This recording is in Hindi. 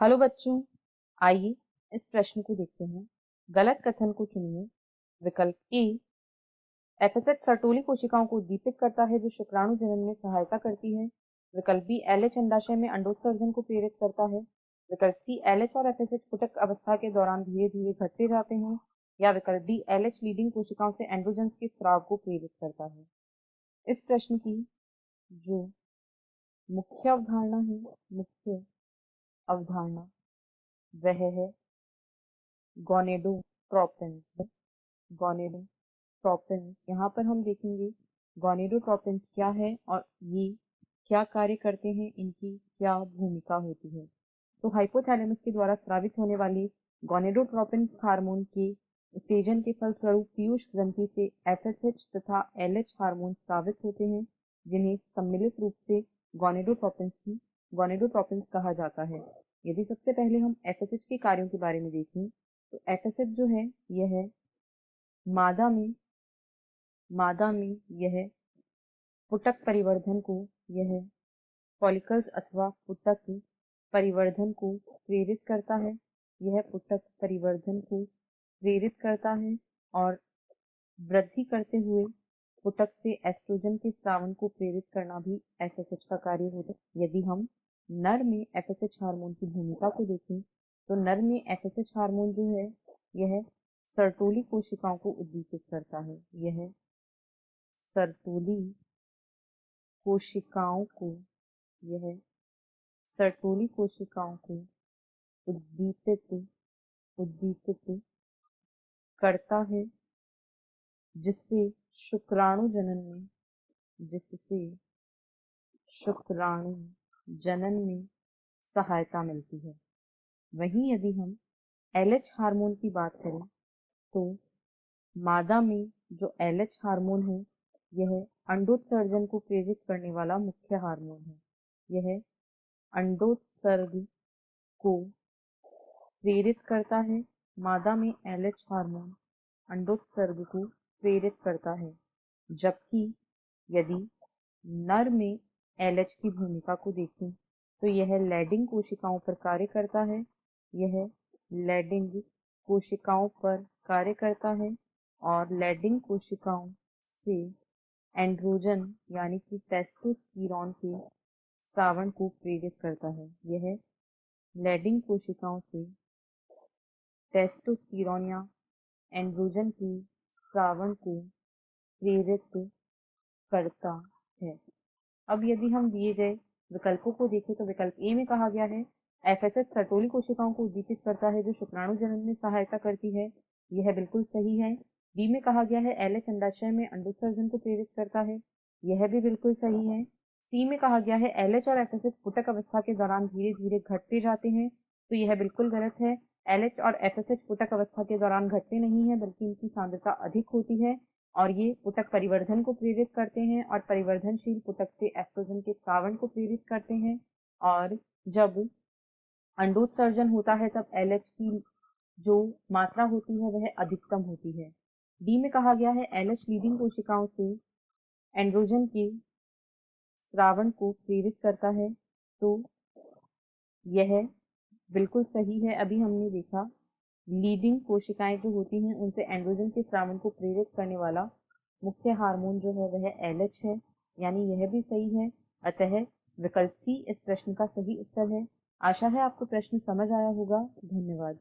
हेलो बच्चों, आइए इस प्रश्न को देखते हैं। गलत कथन को चुनिए। विकल्प ए, एफएसएच सर्टोली कोशिकाओं को उद्दीपित करता है जो शुक्राणु जनन में सहायता करती है। विकल्प बी, एलएच अंडाशय में अंडोत्सर्जन को प्रेरित करता है। विकल्प सी, एलएच और एफएसएच पुटक अवस्था के दौरान धीरे धीरे घटते जाते हैं। या विकल्प डी, एलएच लीडिंग कोशिकाओं से एंड्रोजन्स के स्राव को प्रेरित करता है। इस प्रश्न की जो मुख्य अवधारणा है, मुख्य अवधारणा वह है गोनेडोट्रोपिन्स। गोनेडोट्रोपिन्स यहाँ पर हम देखेंगे गोनेडोट्रोपिन्स क्या है और ये क्या कार्य करते हैं, इनकी क्या भूमिका होती है। तो हाइपोथैलेमस के द्वारा स्रावित होने वाले गोनेडोट्रोपिन हार्मोन के उत्तेजन के फलस्वरूप पीयूष ग्रंथि से एफएसएच तथा एलएच हार्मोन स्रावित होते हैं, जिन्हें सम्मिलित रूप से गोनेडोट्रोपिन्स कहा जाता है। यदि सबसे पहले हम एफएसएच के कार्यों के बारे में देखें तो एफएसएच जो है यह मादा में यह पुटक परिवर्धन को, यह फॉलिकल्स अथवा पुटक परिवर्धन को प्रेरित करता है। यह पुटक परिवर्धन को प्रेरित करता है और वृद्धि करते हुए पुटक से एस्ट्रोजन के स्रावन को प्रेरित करना भी एफएसएच का कार्य होता है। यदि हम नर में एफएसएच हार्मोन की भूमिका को देखें तो नर में एफएसएच हार्मोन जो है यह सर्टोली कोशिकाओं को उद्दीपित करता है। यह सर्टोली कोशिकाओं को उद्दीपित करता है, जिससे शुक्राणु जनन में सहायता मिलती है। वहीं यदि हम एलएच हार्मोन की बात करें तो मादा में जो एलएच हार्मोन है यह अंडोत्सर्जन को प्रेरित करने वाला मुख्य हार्मोन है। यह अंडोत्सर्ग को प्रेरित करता है। मादा में एलएच हार्मोन अंडोत्सर्ग को प्रेरित करता है, जबकि यदि नर में एलएच की भूमिका को देखें तो यह लैडिंग कोशिकाओं पर कार्य करता है। यह लैडिंग कोशिकाओं पर कार्य करता है और लैडिंग कोशिकाओं से एंड्रोजन यानी कि टेस्टोस्टेरोन के स्रावन को प्रेरित करता है। यह लैडिंग कोशिकाओं से टेस्टोस्टेरोन या एंड्रोजन के स्रावन को प्रेरित करता है। अब यदि हम दिए गए विकल्पों को देखें तो विकल्प ए में कहा गया है एफएसएच सर्टोली कोशिकाओं को उद्दीपित करता है जो शुक्राणु जनन में सहायता करती है। यह बिल्कुल सही है। बी में कहा गया है एलएच अंडाशय में अंडोत्सर्जन को प्रेरित करता है। यह भी बिल्कुल सही है। सी में कहा गया है एलएच और एफएसएच पुटक अवस्था के दौरान धीरे धीरे घटते जाते हैं, तो यह बिल्कुल गलत है। एलएच और एफएसएच पुटक अवस्था के दौरान घटते नहीं है, बल्कि इनकी सांद्रता अधिक होती है और ये पुटक परिवर्धन को प्रेरित करते हैं और परिवर्धनशील पुटक से एस्ट्रोजन के स्रावन को प्रेरित करते हैं। और जब अंडोत्सर्जन होता है तब एलएच की जो मात्रा होती है वह अधिकतम होती है। डी में कहा गया है एलएच लीडिंग कोशिकाओं से एंड्रोजन के स्रावन को प्रेरित करता है, तो यह बिल्कुल सही है। अभी हमने देखा लीडिंग कोशिकाएं जो होती हैं उनसे एंड्रोजन के स्रावन को प्रेरित करने वाला मुख्य हार्मोन जो है वह एलएच है, यानी यह भी सही है। अतः विकल्प सी इस प्रश्न का सही उत्तर है। आशा है आपको प्रश्न समझ आया होगा। धन्यवाद।